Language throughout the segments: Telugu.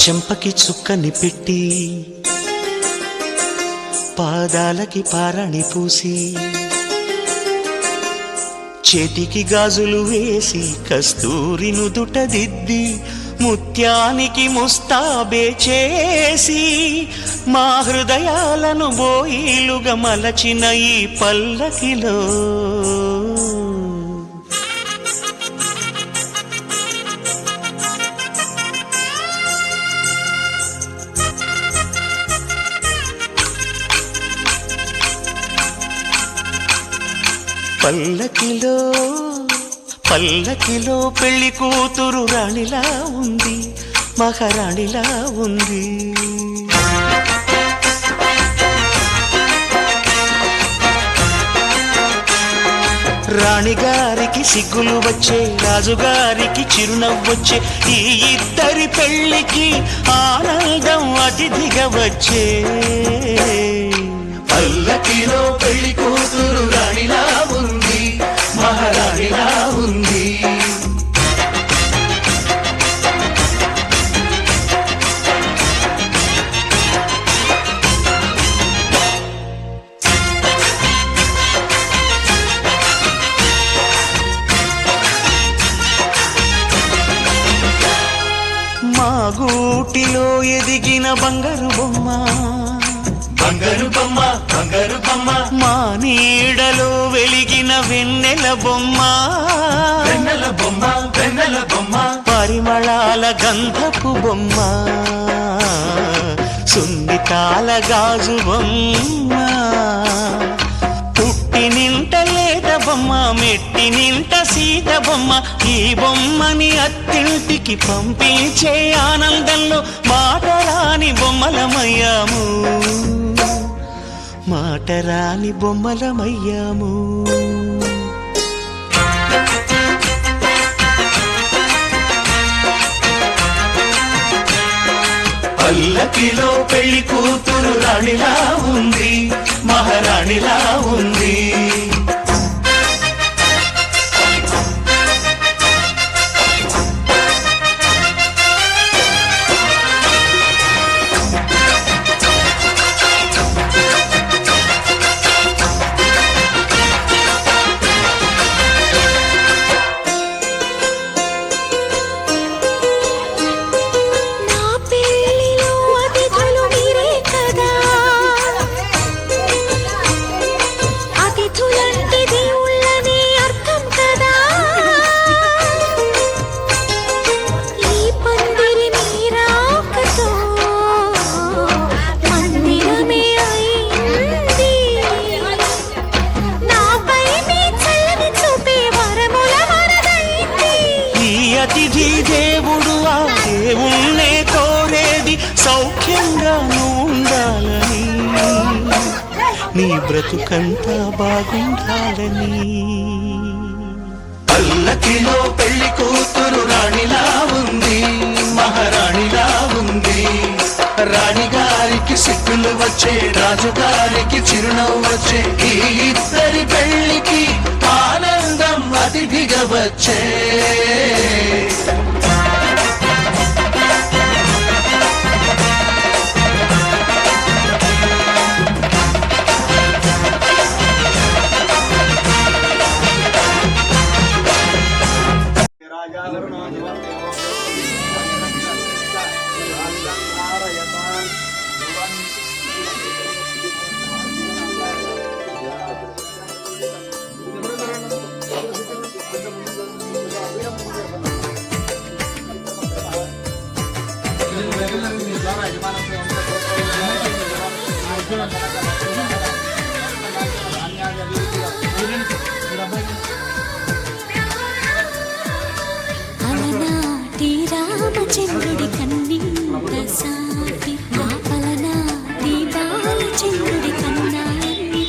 చెంపకి చుక్కని పెట్టి పాదాలకి పారాణి పూసి చేతికి గాజులు వేసి కస్తూరి నుదుట దిద్ది ముత్యానికి ముస్తాబే చేసి మా హృదయాలను బోయిలుగా మలచిన ఈ పల్లకిలో పల్లకిలో పల్లకిలో పెళ్లి కూతురు రాణిలా ఉంది, మహారాణిలా ఉంది. రాణిగారికి సిగ్గులు వచ్చే, రాజుగారికి చిరునవ్వొచ్చే, ఈ ఇద్దరి పెళ్లికి ఆనందం అతిథిగా వచ్చే. పల్లకిలో పెళ్లి కూతురు రాణిలా ఉంది, మహారాణిలా ఉంది. మా గూటిలో ఎదిగిన బంగారు బొమ్మ, బంగారు బొమ్మ, బంగారు బొమ్మ, మా నీడలో వెలిగిన వెన్నెల బొమ్మ, వెన్నెల బొమ్మ, వెన్నెల బొమ్మ, పరిమళాల గంధపు బొమ్మ, సున్నితాల గాజు బొమ్మ, పుట్టి నింట లేత బొమ్మ, మెట్టి నింట సీత బొమ్మ. ఈ బొమ్మని అత్తింటికి పంపించే ఆనందంలో మాటరాని బొమ్మలమయ్యాము, మాటరాని బొమ్మలమయ్యాము. పల్లకిలో పెళ్లి కూతురు రాణిలా ఉంది, మహారాణిలా ఉంది. అతిథి దేవుడు ఆ దేవుణ్ణే కోరేది సౌఖ్యంగా ఉండాలని, నీ బ్రతుకంతా బాగుండాలని. పల్లకిలో పెళ్లి కూతురు రాణిలా ఉంది, మహారాణిలా ఉంది. రాణిగారికి సిగ్గులు వచ్చే, రాజుగారికి చిరునవ్వు వచ్చే, ఈ ఇద్దరి పెళ్లికి ఆనందం అతిథిగా వచ్చే. అలనాటి రామచంద్రుడి కన్నింత సాటి, ఆపలనాటి బాలచంద్రుడి కన్నాన్ని.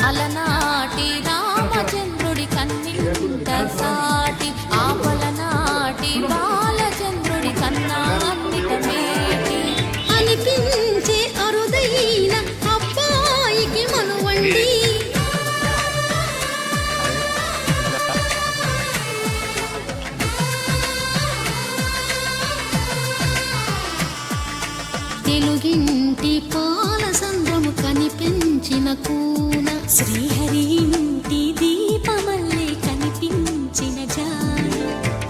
అలనాటి రామచంద్రుడి కన్నింత సాటి, ఆపలనాటి బాలచంద్రుడి కన్నాన్నిటమేటి అనిపించే అరుదైన అబ్బాయికి మనువండి. తెలుగింటి పాల సంద్రము కనిపించిన కూన శ్రీహరి ఇంటి దీపమల్లే కనిపించిన జాన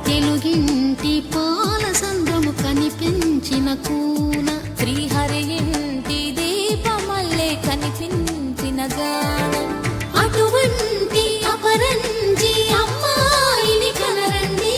తెలుగింటి పాల సంద్రము కనిపించిన కూన శ్రీహరి ఇంటి దీపమల్లే కనిపించిన జాన అటువంటి అపరంజి అమ్మాయిని కనరండి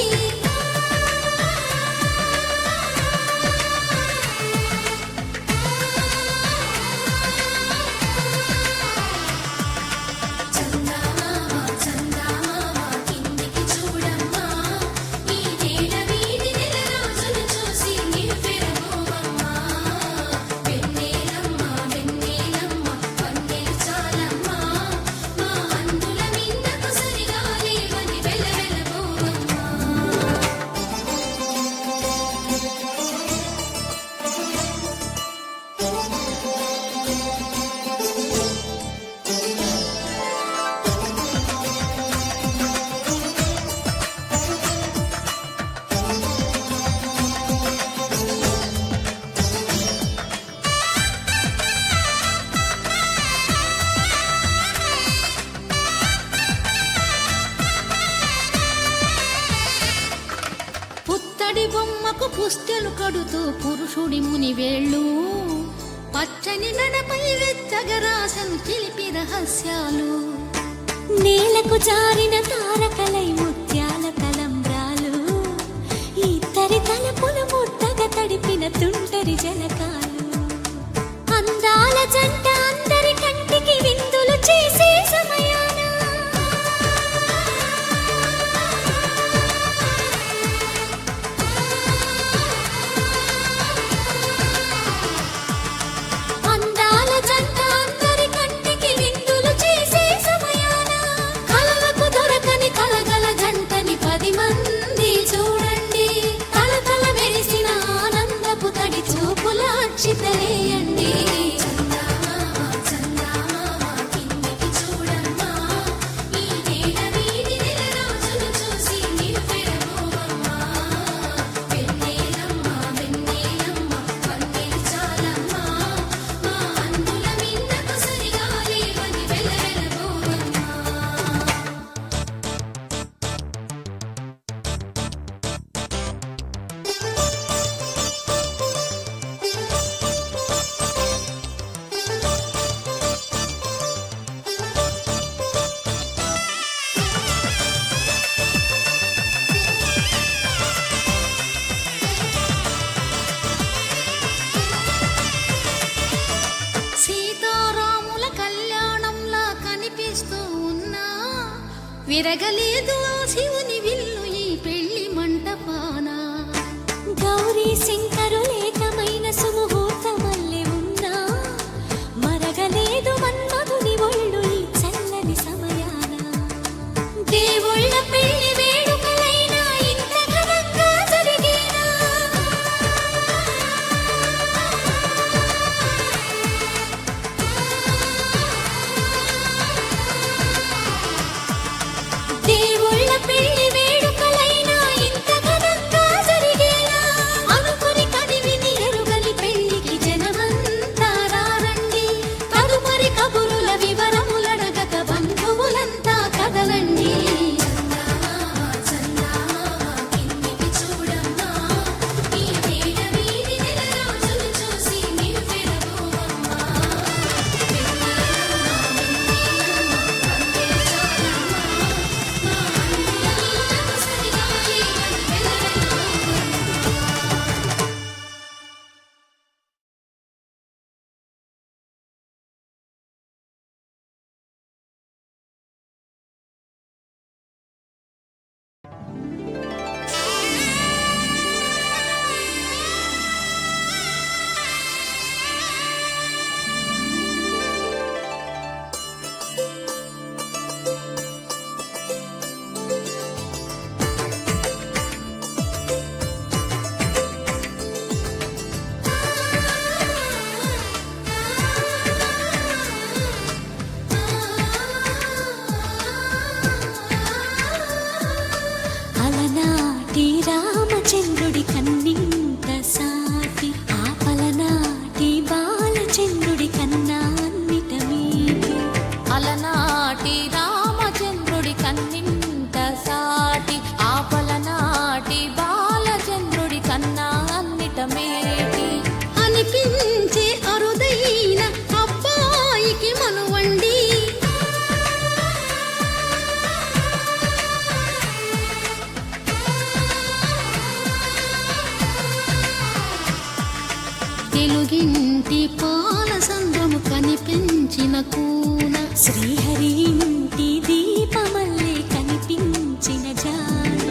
పుత్తడి బొమ్మకు పుస్తెలు కడుతూ పురుషుడి ముని వేళ్ళు పచ్చని మెడపై వెచ్చగరాసను చిలిపి రహస్యాలు నేలకు జారిన తారకలై ముత్యాల తలంబ్రాలు ఇద్దరి తలపులు ముద్దగా తడిపిన తుంటరి జలకాలు అందాల జంట అందరి కంటికి విందులు చేసే సమయాన అందాల జంట అందరి కంటికి విందులు చేసే సమయాన కలలకు దొరకని కలగల జంటని 10 మంది చూడండి కలకల మెరిసిన ఆనందపు తడి చూపుల అక్షితలేయండి సీతారాముల కళ్యాణంలా కనిపిస్తూ ఉన్నా విరగలేదు ఆ శివుని విల్లు ఈ పెళ్లి మంటపాన గౌరీ శంకరులేకమైన సుముహూర్తమల్లె ఉన్నా మరగలేదు మన్మధుని ఒళ్ళు ఈ చల్లని సమయాన దేవుళ్ళ పెళ్లి వేడుకలైనా ఇంత ఘనంగా జరిగేనా దేవుళ్ళ పెళ్లి వేడుకలైనా ఇంత ఘనంగా జరిగేలా అనుకుని కదివిని ఎరుగని పెళ్లికి జనమంతా రారండి తదుపరి కబురుల వివరములడగక బంధువులంతా కదలండి రామచంద్రుడి కన్నింత సాటి ఆపలనాటి శ్రీహరి ఇంటి దీపమల్లే కనిపించిన జాను,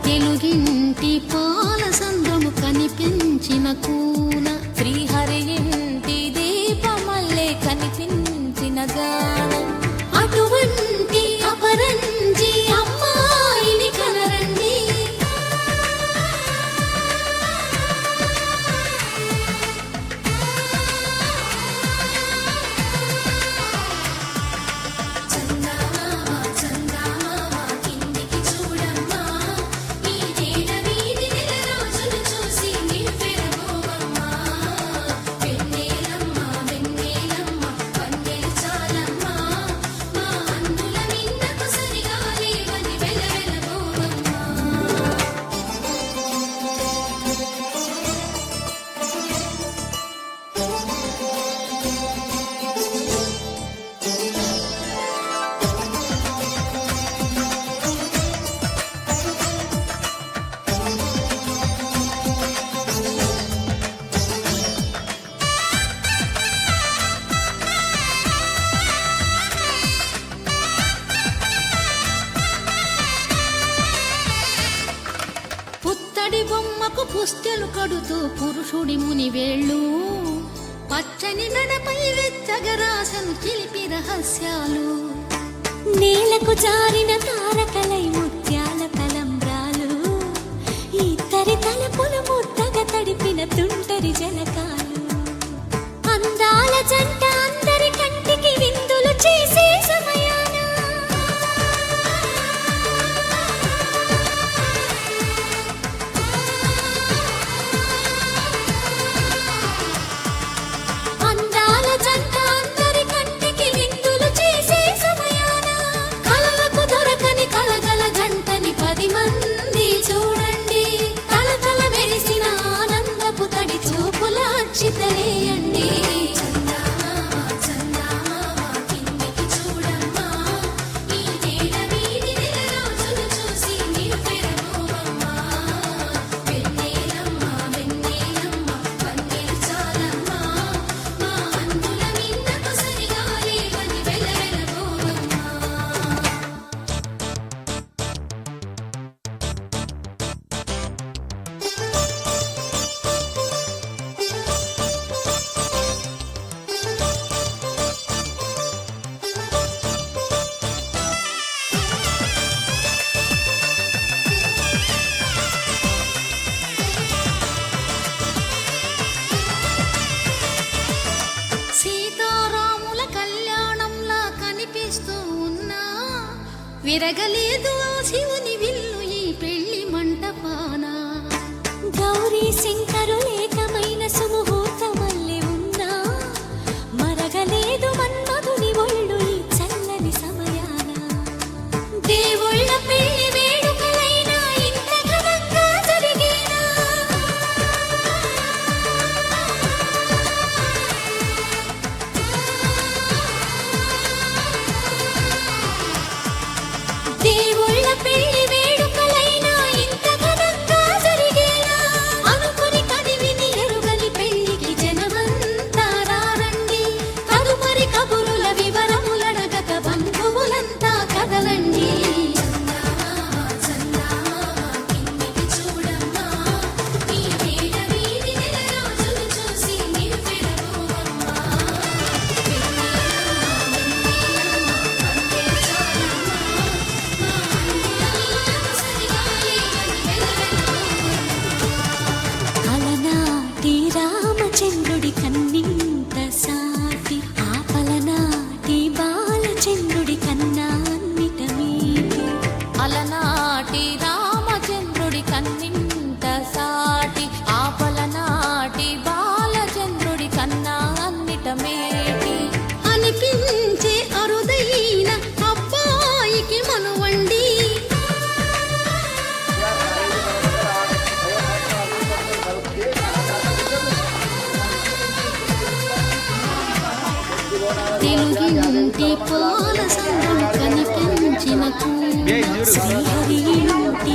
తెలుగింటి పాల సంద్రము కనిపించిన కూన, శ్రీహరి ఇంటి దీపమల్లే కనిపించిన జాను, అటువంటి అపరంజి అమ్మాయిని కనరండి. పుత్తడి బొమ్మకు పుస్తెలు కడుతూ పురుషుడి ముని వేళ్ళు, పచ్చని నడపై వెచ్చగరాసను చిలిపి రహస్యాలు, నేలకు జారిన తారకలై ముత్యాల తలంబ్రాలు, ఇద్దరి తలపులు ముద్దగా తడిపిన తుంటరి జలకాలు, అందాల జంట అందరి కంటికి విందులు చేసే సమయాన చితలేయండి. సీతారాముల కళ్యాణంలా కనిపిస్తూ ఉన్నా, విరగలేదు ఆ శివుని విల్లు ఈ పెళ్లి మంటపాన, గౌరీ శంకరులేకమైన సుముహూర్తమల్లె ఉన్నా, మరగలేదు మన్మధుని ఒళ్ళు ఈ చల్లని సమయాన, దేవుళ్ళ పెళ్లి వేడుకలైనా ఇంత ఘనంగా జరిగేనా, దేవుళ్ళ పెళ్లి వేడుకలైనా ఇంత ఘనంగా జరిగేనా, అనుకుని కదివిని ఎరుగని పెళ్లికి జనమంతా రారండి, తదుపరి కబురుల వివరములడగక బంధువులంతా కదలండి. అలనాటి రామచంద్రుడి కన్నింత సాటి, ఆపలనాటి బాలచంద్రుడి కన్నా అన్నిట మీటి, అలనాటి రామచంద్రుడి కన్నింత సాటి, ఆపలనాటి బాలచంద్రుడి కన్నా అన్నిట మేటి, అనిపించే అరుదైన అబ్బాయికి మనువండి. తెలుగింటి పాల సంద్రం కనిపించిన కూన, శ్రీహరి ఇంటి